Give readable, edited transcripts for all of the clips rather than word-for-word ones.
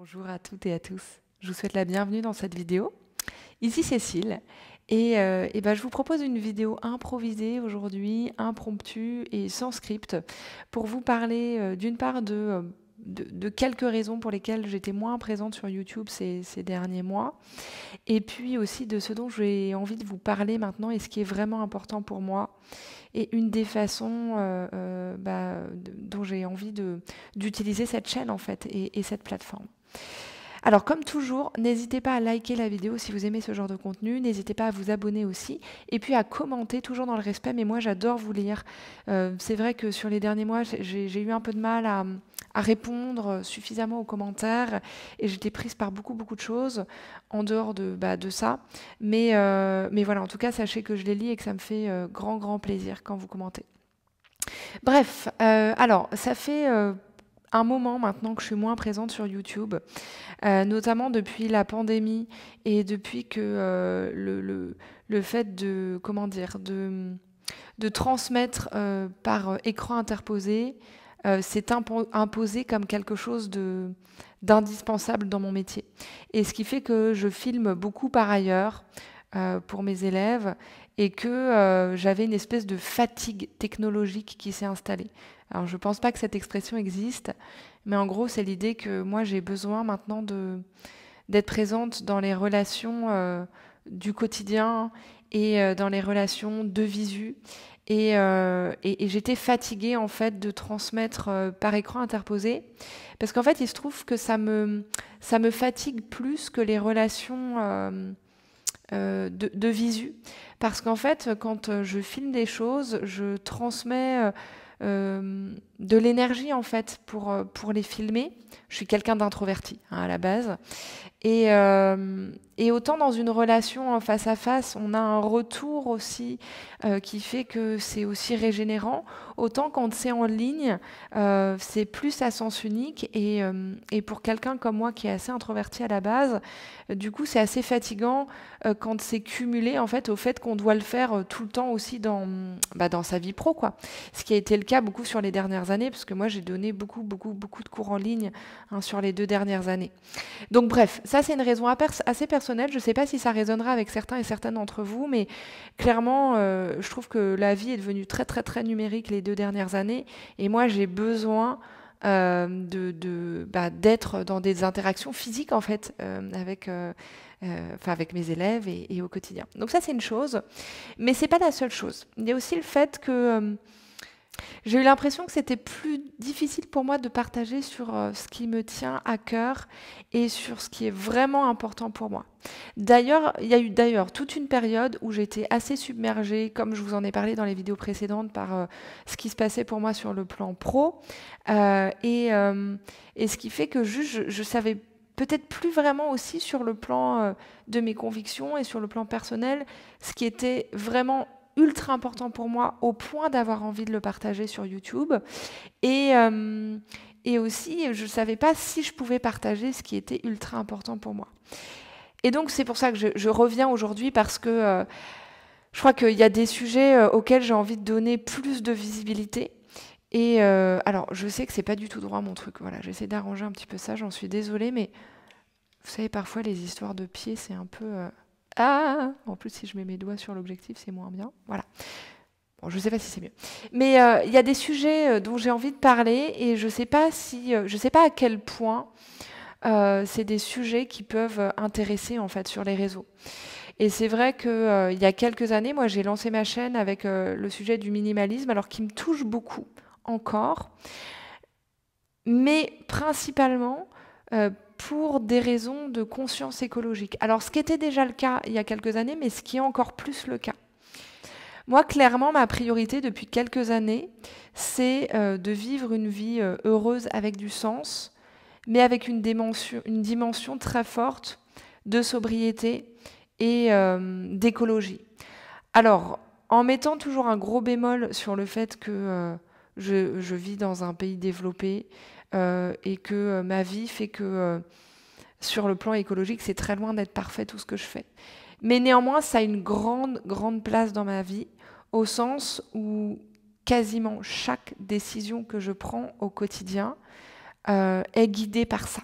Bonjour à toutes et à tous. Je vous souhaite la bienvenue dans cette vidéo. Ici Cécile je vous propose une vidéo improvisée aujourd'hui, impromptue et sans script pour vous parler d'une part de quelques raisons pour lesquelles j'étais moins présente sur YouTube ces derniers mois et puis aussi de ce dont j'ai envie de vous parler maintenant et ce qui est vraiment important pour moi et une des façons dont j'ai envie d'utiliser cette chaîne en fait et cette plateforme. Alors comme toujours, n'hésitez pas à liker la vidéo si vous aimez ce genre de contenu, n'hésitez pas à vous abonner aussi, et puis à commenter toujours dans le respect, mais moi j'adore vous lire. C'est vrai que sur les derniers mois, j'ai eu un peu de mal à répondre suffisamment aux commentaires, et j'étais prise par beaucoup de choses en dehors de ça. Mais voilà, en tout cas, sachez que je les lis et que ça me fait grand plaisir quand vous commentez. Bref, alors ça fait un moment maintenant que je suis moins présente sur YouTube, notamment depuis la pandémie et depuis que le fait de, comment dire, de transmettre par écran interposé s'est imposé comme quelque chose d'indispensable dans mon métier. Et ce qui fait que je filme beaucoup par ailleurs pour mes élèves et que j'avais une espèce de fatigue technologique qui s'est installée. Alors je ne pense pas que cette expression existe, mais en gros c'est l'idée que moi j'ai besoin maintenant d'être présente dans les relations du quotidien et dans les relations de visu. Et j'étais fatiguée en fait de transmettre par écran interposé parce qu'en fait il se trouve que ça me fatigue plus que les relations de visu, parce qu'en fait quand je filme des choses je transmets de l'énergie en fait pour les filmer. Je suis quelqu'un d'introverti à la base. Et autant dans une relation en face à face, on a un retour aussi qui fait que c'est aussi régénérant. Autant quand c'est en ligne, c'est plus à sens unique. Et pour quelqu'un comme moi qui est assez introverti à la base, du coup c'est assez fatigant quand c'est cumulé en fait au fait qu'on doit le faire tout le temps aussi dans sa vie pro, quoi. Ce qui a été le cas beaucoup sur les dernières années, parce que moi j'ai donné beaucoup de cours en ligne sur les 2 dernières années. Donc bref, ça c'est une raison assez personnelle. Je ne sais pas si ça résonnera avec certains et certaines d'entre vous, mais clairement, je trouve que la vie est devenue très numérique les 2 dernières années. Et moi, j'ai besoin d'être dans des interactions physiques en fait avec mes élèves et au quotidien. Donc ça c'est une chose, mais c'est pas la seule chose. Il y a aussi le fait que j'ai eu l'impression que c'était plus difficile pour moi de partager sur ce qui me tient à cœur et sur ce qui est vraiment important pour moi. D'ailleurs, il y a eu toute une période où j'étais assez submergée, comme je vous en ai parlé dans les vidéos précédentes, par ce qui se passait pour moi sur le plan pro. Et ce qui fait que juste, je savais peut-être plus vraiment aussi sur le plan de mes convictions et sur le plan personnel, ce qui était vraiment ultra important pour moi au point d'avoir envie de le partager sur YouTube. Et aussi, je ne savais pas si je pouvais partager ce qui était ultra important pour moi. Et donc, c'est pour ça que je reviens aujourd'hui, parce que je crois qu'il y a des sujets auxquels j'ai envie de donner plus de visibilité. Et alors, je sais que c'est pas du tout droit mon truc. Voilà, j'essaie d'arranger un petit peu ça, j'en suis désolée, mais vous savez, parfois les histoires de pieds, c'est un peu... en plus, si je mets mes doigts sur l'objectif, c'est moins bien. Voilà. Bon, je ne sais pas si c'est mieux. Mais il y a des sujets dont j'ai envie de parler et je ne sais pas à quel point c'est des sujets qui peuvent intéresser en fait sur les réseaux. Et c'est vrai que il y a quelques années, moi, j'ai lancé ma chaîne avec le sujet du minimalisme, alors qui me touche beaucoup encore, mais principalement pour des raisons de conscience écologique. Alors, ce qui était déjà le cas il y a quelques années, mais ce qui est encore plus le cas. Moi, clairement, ma priorité depuis quelques années, c'est de vivre une vie heureuse avec du sens, mais avec une dimension très forte de sobriété et d'écologie. Alors, en mettant toujours un gros bémol sur le fait que je vis dans un pays développé et que ma vie fait que sur le plan écologique, c'est très loin d'être parfait tout ce que je fais. Mais néanmoins, ça a une grande place dans ma vie, au sens où quasiment chaque décision que je prends au quotidien est guidée par ça.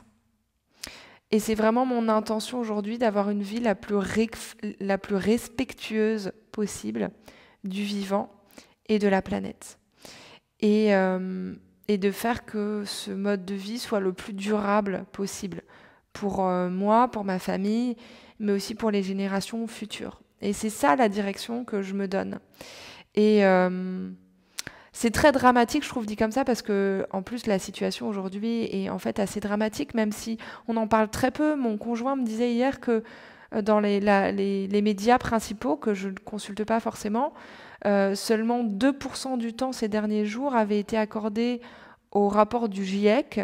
Et c'est vraiment mon intention aujourd'hui d'avoir une vie la plus respectueuse possible du vivant et de la planète. Et de faire que ce mode de vie soit le plus durable possible pour moi, pour ma famille, mais aussi pour les générations futures. Et c'est ça la direction que je me donne. Et c'est très dramatique, je trouve, dit comme ça, parce que en plus la situation aujourd'hui est en fait assez dramatique, même si on en parle très peu. Mon conjoint me disait hier que dans les médias principaux, que je ne consulte pas forcément, seulement 2% du temps ces derniers jours avait été accordé au rapport du GIEC,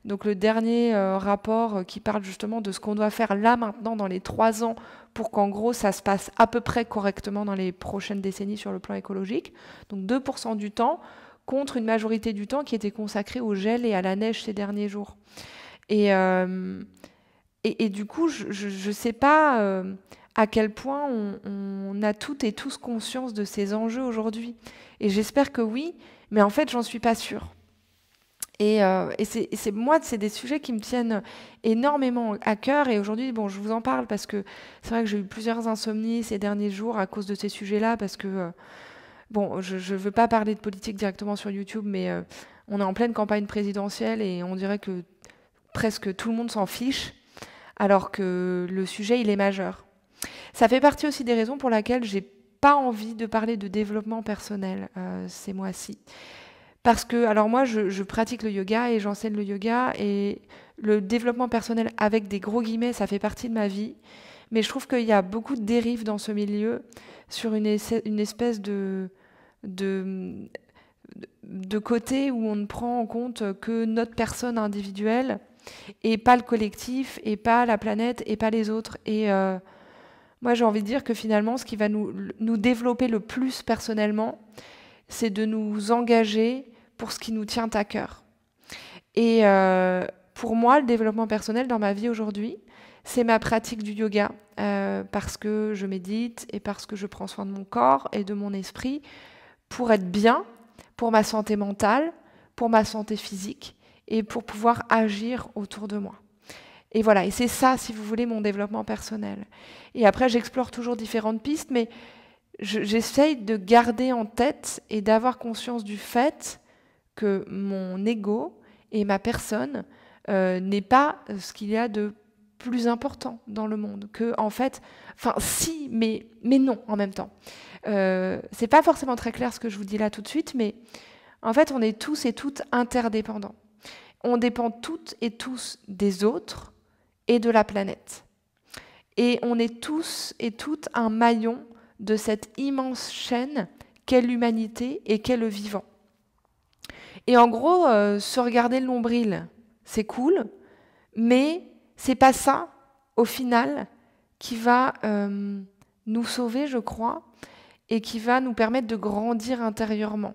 donc le dernier rapport qui parle justement de ce qu'on doit faire là maintenant dans les 3 ans pour qu'en gros ça se passe à peu près correctement dans les prochaines décennies sur le plan écologique. Donc 2% du temps contre une majorité du temps qui était consacrée au gel et à la neige ces derniers jours. Et du coup, je ne sais pas à quel point on a toutes et tous conscience de ces enjeux aujourd'hui. Et j'espère que oui, mais en fait, j'en suis pas sûre. Et c'est des sujets qui me tiennent énormément à cœur. Et aujourd'hui, bon, je vous en parle parce que c'est vrai que j'ai eu plusieurs insomnies ces derniers jours à cause de ces sujets-là. Parce que, bon, je ne veux pas parler de politique directement sur YouTube, mais on est en pleine campagne présidentielle et on dirait que presque tout le monde s'en fiche, alors que le sujet, il est majeur. Ça fait partie aussi des raisons pour lesquelles j'ai pas envie de parler de développement personnel ces mois-ci. Parce que, alors moi, je pratique le yoga et j'enseigne le yoga et le développement personnel avec des gros guillemets, ça fait partie de ma vie. Mais je trouve qu'il y a beaucoup de dérives dans ce milieu sur une espèce de côté où on ne prend en compte que notre personne individuelle et pas le collectif et pas la planète et pas les autres. Et moi, j'ai envie de dire que finalement, ce qui va nous développer le plus personnellement, c'est de nous engager pour ce qui nous tient à cœur. Et pour moi, le développement personnel dans ma vie aujourd'hui, c'est ma pratique du yoga, parce que je médite et parce que je prends soin de mon corps et de mon esprit pour être bien, pour ma santé mentale, pour ma santé physique et pour pouvoir agir autour de moi. Et voilà, et c'est ça, si vous voulez, mon développement personnel. Et après, j'explore toujours différentes pistes, mais j'essaye de garder en tête et d'avoir conscience du fait que mon ego et ma personne n'est pas ce qu'il y a de plus important dans le monde. Que, en fait, enfin, si, mais non en même temps. C'est pas forcément très clair ce que je vous dis là tout de suite, mais en fait, on est tous et toutes interdépendants. On dépend toutes et tous des autres et de la planète. Et on est tous et toutes un maillon de cette immense chaîne qu'est l'humanité et qu'est le vivant. Et en gros, se regarder le nombril, c'est cool, mais c'est pas ça, au final, qui va nous sauver, je crois, et qui va nous permettre de grandir intérieurement.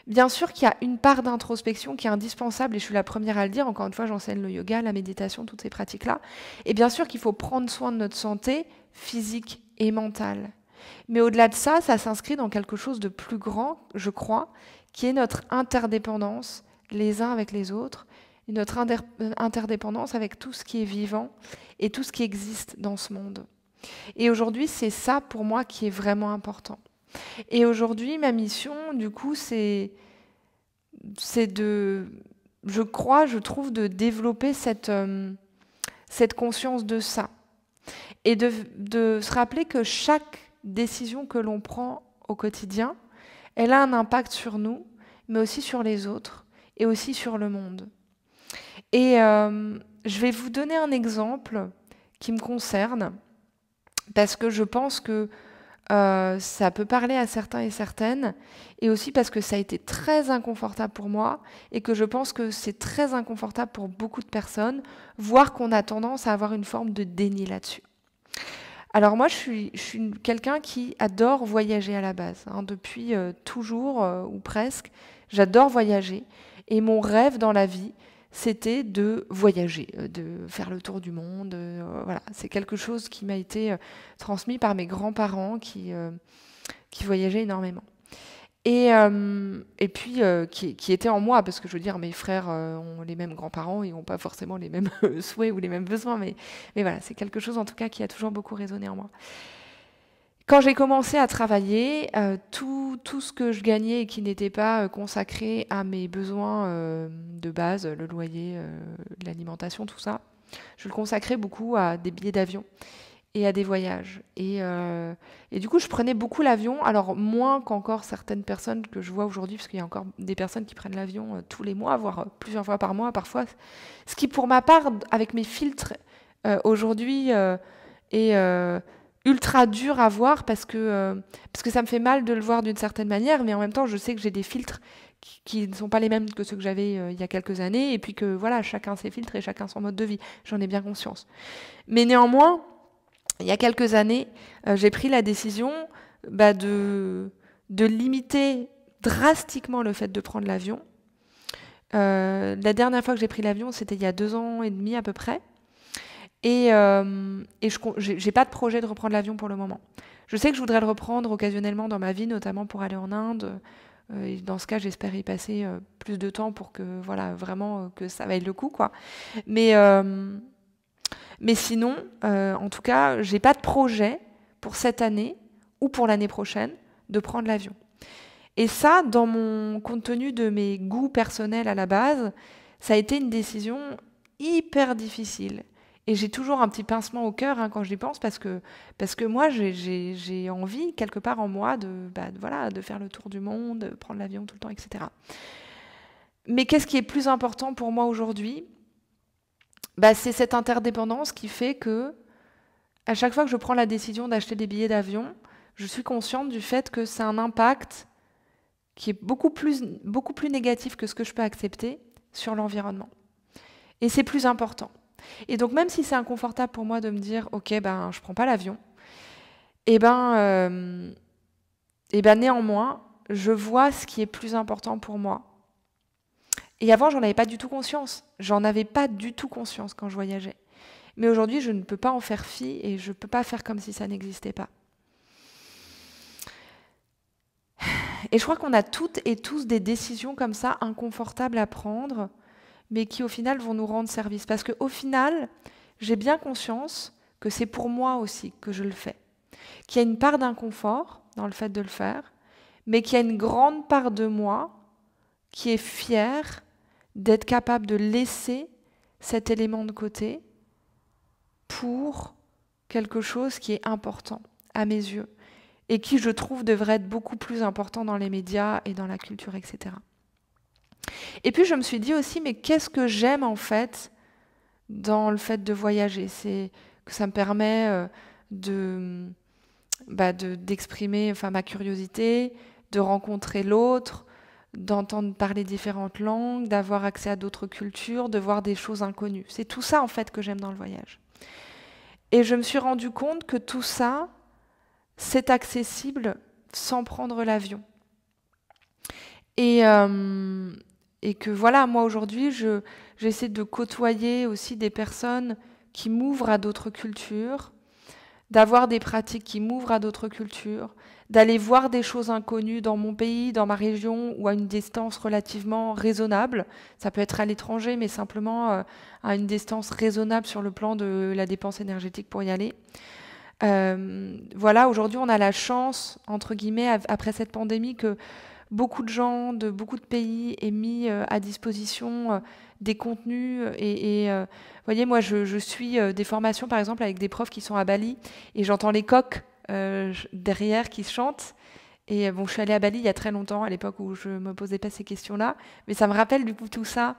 Bien sûr qu'il y a une part d'introspection qui est indispensable, et je suis la première à le dire, encore une fois, j'enseigne le yoga, la méditation, toutes ces pratiques-là. Et bien sûr qu'il faut prendre soin de notre santé physique et mentale. Mais au-delà de ça, ça s'inscrit dans quelque chose de plus grand, je crois, qui est notre interdépendance les uns avec les autres, et notre interdépendance avec tout ce qui est vivant et tout ce qui existe dans ce monde. Et aujourd'hui, c'est ça pour moi qui est vraiment important. Et aujourd'hui, ma mission, du coup, c'est de, je trouve, de développer cette conscience de ça. Et de se rappeler que chaque décision que l'on prend au quotidien, elle a un impact sur nous, mais aussi sur les autres, et aussi sur le monde. Et je vais vous donner un exemple qui me concerne, parce que je pense que ça peut parler à certains et certaines, et aussi parce que ça a été très inconfortable pour moi, et que je pense que c'est très inconfortable pour beaucoup de personnes, voire qu'on a tendance à avoir une forme de déni là-dessus. Alors moi, je suis quelqu'un qui adore voyager à la base, hein, depuis toujours, ou presque. J'adore voyager, et mon rêve dans la vie, c'était de voyager, de faire le tour du monde. Voilà, c'est quelque chose qui m'a été transmis par mes grands-parents qui voyageaient énormément. Et puis, qui était en moi, parce que je veux dire, mes frères ont les mêmes grands-parents et n'ont pas forcément les mêmes souhaits ou les mêmes besoins, mais voilà, c'est quelque chose en tout cas qui a toujours beaucoup résonné en moi. Quand j'ai commencé à travailler, tout ce que je gagnais et qui n'était pas consacré à mes besoins de base, le loyer, l'alimentation, tout ça, je le consacrais beaucoup à des billets d'avion et à des voyages. Et du coup, je prenais beaucoup l'avion, alors moins qu'encore certaines personnes que je vois aujourd'hui, parce qu'il y a encore des personnes qui prennent l'avion tous les mois, voire plusieurs fois par mois parfois. Ce qui, pour ma part, avec mes filtres, aujourd'hui, est ultra dur à voir parce que ça me fait mal de le voir d'une certaine manière, mais en même temps, je sais que j'ai des filtres qui ne sont pas les mêmes que ceux que j'avais il y a quelques années, et puis que voilà, chacun ses filtres et chacun son mode de vie. J'en ai bien conscience. Mais néanmoins, il y a quelques années, j'ai pris la décision de limiter drastiquement le fait de prendre l'avion. La dernière fois que j'ai pris l'avion, c'était il y a 2 ans et demi à peu près. Et je n'ai pas de projet de reprendre l'avion pour le moment. Je sais que je voudrais le reprendre occasionnellement dans ma vie, notamment pour aller en Inde. Et dans ce cas, j'espère y passer plus de temps pour que, voilà, vraiment, que ça vaille le coup, quoi. Mais, mais sinon, en tout cas, j'ai pas de projet pour cette année ou pour l'année prochaine de prendre l'avion. Et ça, compte tenu de mes goûts personnels à la base, ça a été une décision hyper difficile. Et j'ai toujours un petit pincement au cœur quand j'y pense parce que moi, j'ai envie, quelque part en moi, voilà, de faire le tour du monde, de prendre l'avion tout le temps, etc. Mais qu'est-ce qui est plus important pour moi aujourd'hui ? C'est cette interdépendance qui fait que, à chaque fois que je prends la décision d'acheter des billets d'avion, je suis consciente du fait que c'est un impact qui est beaucoup plus négatif que ce que je peux accepter sur l'environnement. Et c'est plus important. Et donc même si c'est inconfortable pour moi de me dire « Ok, je prends pas l'avion », néanmoins, je vois ce qui est plus important pour moi. Et avant, j'en avais pas du tout conscience. J'en avais pas du tout conscience quand je voyageais. Mais aujourd'hui, je ne peux pas en faire fi et je ne peux pas faire comme si ça n'existait pas. Et je crois qu'on a toutes et tous des décisions comme ça, inconfortables à prendre, mais qui au final vont nous rendre service. Parce qu'au final, j'ai bien conscience que c'est pour moi aussi que je le fais. Qu'il y a une part d'inconfort dans le fait de le faire, mais qu'il y a une grande part de moi qui est fière d'être capable de laisser cet élément de côté pour quelque chose qui est important à mes yeux et qui, je trouve, devrait être beaucoup plus important dans les médias et dans la culture, etc. Et puis je me suis dit aussi, mais qu'est-ce que j'aime en fait dans le fait de voyager ? C'est que ça me permet d'exprimer ma curiosité, de rencontrer l'autre, d'entendre parler différentes langues, d'avoir accès à d'autres cultures, de voir des choses inconnues. C'est tout ça en fait que j'aime dans le voyage. Et je me suis rendu compte que tout ça, c'est accessible sans prendre l'avion. Et que voilà, moi aujourd'hui, j'essaie de côtoyer aussi des personnes qui m'ouvrent à d'autres cultures, d'avoir des pratiques qui m'ouvrent à d'autres cultures, d'aller voir des choses inconnues dans mon pays, dans ma région, ou à une distance relativement raisonnable. Ça peut être à l'étranger, mais simplement à une distance raisonnable sur le plan de la dépense énergétique pour y aller. Voilà, aujourd'hui, on a la chance, entre guillemets, après cette pandémie, que beaucoup de gens de beaucoup de pays aient mis à disposition des contenus. Vous voyez, moi, je suis des formations, par exemple, avec des profs qui sont à Bali, et j'entends les coqs derrière qui chantent. Et bon, je suis allée à Bali il y a très longtemps, à l'époque où je ne me posais pas ces questions-là, mais ça me rappelle du coup tout ça.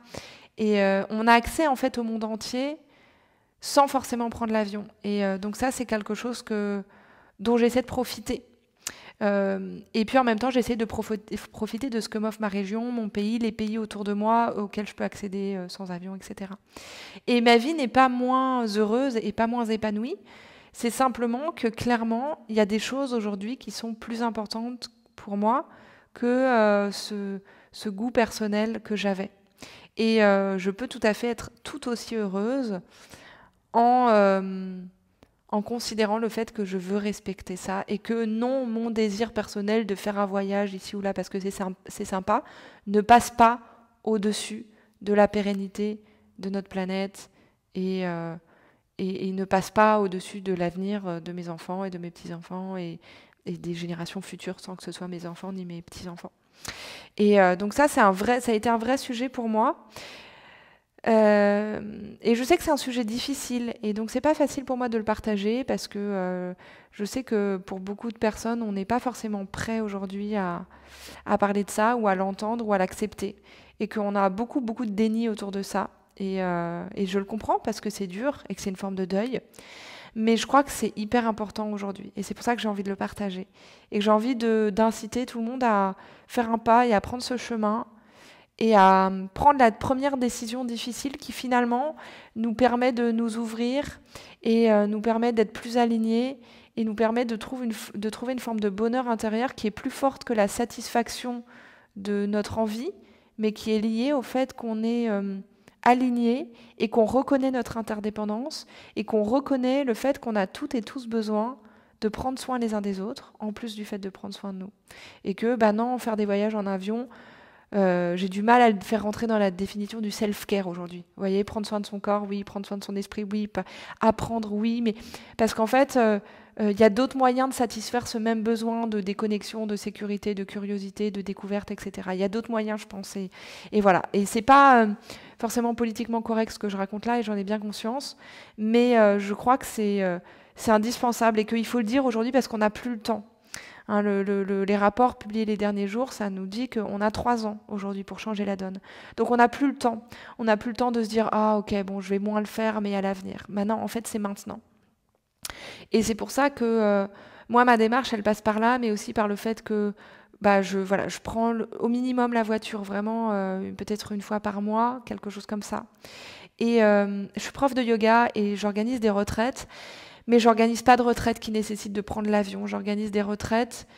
Et on a accès en fait au monde entier sans forcément prendre l'avion. Et donc ça, c'est quelque chose dont j'essaie de profiter. Et puis en même temps, j'essaie de profiter de ce que m'offre ma région, mon pays, les pays autour de moi auxquels je peux accéder sans avion, etc. Et ma vie n'est pas moins heureuse et pas moins épanouie. C'est simplement que clairement, il y a des choses aujourd'hui qui sont plus importantes pour moi que ce goût personnel que j'avais. Et je peux tout à fait être tout aussi heureuse en en considérant le fait que je veux respecter ça et que non, mon désir personnel de faire un voyage ici ou là parce que c'est sympa, ne passe pas au-dessus de la pérennité de notre planète et ne passe pas au-dessus de l'avenir de mes enfants et de mes petits-enfants et des générations futures sans que ce soit mes enfants ni mes petits-enfants. Et donc ça a été un vrai sujet pour moi. Et je sais que c'est un sujet difficile et donc c'est pas facile pour moi de le partager parce que je sais que pour beaucoup de personnes on n'est pas forcément prêt aujourd'hui à parler de ça ou à l'entendre ou à l'accepter et qu'on a beaucoup de déni autour de ça et je le comprends parce que c'est dur et que c'est une forme de deuil, mais je crois que c'est hyper important aujourd'hui et c'est pour ça que j'ai envie de le partager et que j'ai envie d'inciter tout le monde à faire un pas et à prendre ce chemin et à prendre la première décision difficile qui finalement nous permet de nous ouvrir et nous permet d'être plus alignés et nous permet de trouver une forme de bonheur intérieur qui est plus forte que la satisfaction de notre envie, mais qui est liée au fait qu'on est aligné et qu'on reconnaît notre interdépendance et qu'on reconnaît le fait qu'on a toutes et tous besoin de prendre soin les uns des autres, en plus du fait de prendre soin de nous. Et que, non, faire des voyages en avion, j'ai du mal à le faire rentrer dans la définition du self-care aujourd'hui. Vous voyez, prendre soin de son corps, oui, prendre soin de son esprit, oui, apprendre, oui, mais parce qu'en fait, il y a d'autres moyens de satisfaire ce même besoin de déconnexion, de sécurité, de curiosité, de découverte, etc. Il y a d'autres moyens, je pense. Et voilà. Et c'est pas forcément politiquement correct ce que je raconte là, et j'en ai bien conscience, mais je crois que c'est indispensable et qu'il faut le dire aujourd'hui parce qu'on n'a plus le temps. Hein, les rapports publiés les derniers jours, ça nous dit qu'on a 3 ans aujourd'hui pour changer la donne. Donc on n'a plus le temps. On n'a plus le temps de se dire « Ah ok, bon, je vais moins le faire, mais à l'avenir. » Maintenant, en fait, c'est maintenant. Et c'est pour ça que moi, ma démarche, elle passe par là, mais aussi par le fait que je prends au minimum la voiture, vraiment peut-être une fois par mois, quelque chose comme ça. Et je suis prof de yoga et j'organise des retraites. Mais j'organise pas de retraite qui nécessite de prendre l'avion. J'organise des retraites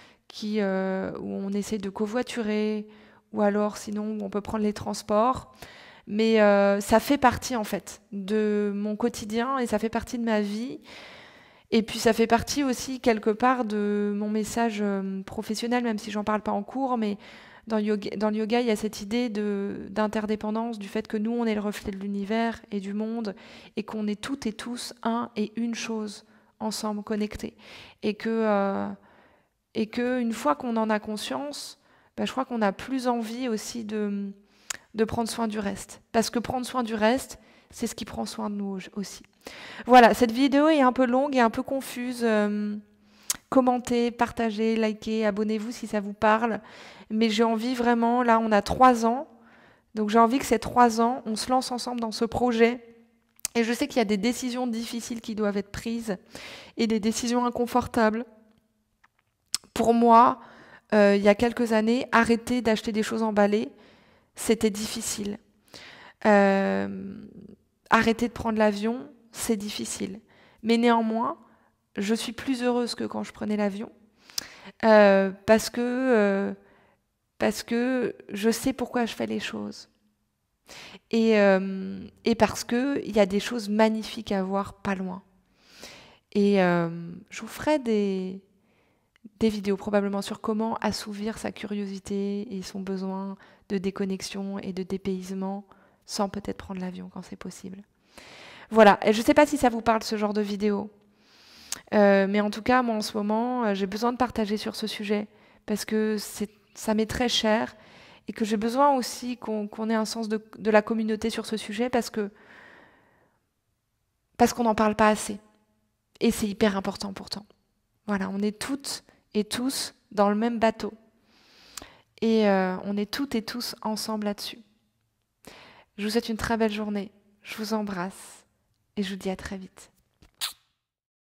où on essaie de covoiturer, ou alors sinon où on peut prendre les transports. Mais ça fait partie en fait de mon quotidien et ça fait partie de ma vie. Et puis ça fait partie aussi quelque part de mon message professionnel, même si j'en parle pas en cours, mais dans le yoga, il y a cette idée d'interdépendance, du fait que nous, on est le reflet de l'univers et du monde, et qu'on est toutes et tous un et une chose, ensemble, connectés. Et que une fois qu'on en a conscience, je crois qu'on a plus envie aussi de prendre soin du reste. Parce que prendre soin du reste, c'est ce qui prend soin de nous aussi. Voilà, cette vidéo est un peu longue et un peu confuse. Commentez, partagez, likez, abonnez-vous si ça vous parle. Mais j'ai envie vraiment, là on a 3 ans, donc j'ai envie que ces 3 ans, on se lance ensemble dans ce projet. Et je sais qu'il y a des décisions difficiles qui doivent être prises et des décisions inconfortables. Pour moi, il y a quelques années, arrêter d'acheter des choses emballées, c'était difficile. Arrêter de prendre l'avion, c'est difficile. Mais néanmoins, je suis plus heureuse que quand je prenais l'avion parce que je sais pourquoi je fais les choses. Et parce qu'il y a des choses magnifiques à voir pas loin. Et je vous ferai des vidéos probablement sur comment assouvir sa curiosité et son besoin de déconnexion et de dépaysement sans peut-être prendre l'avion quand c'est possible. Voilà, et je ne sais pas si ça vous parle ce genre de vidéo. Mais en tout cas, moi en ce moment, j'ai besoin de partager sur ce sujet parce que ça m'est très cher et que j'ai besoin aussi qu'on ait un sens de la communauté sur ce sujet parce qu'on n'en parle pas assez. Et c'est hyper important pourtant. Voilà, on est toutes et tous dans le même bateau. Et on est toutes et tous ensemble là-dessus. Je vous souhaite une très belle journée. Je vous embrasse et je vous dis à très vite.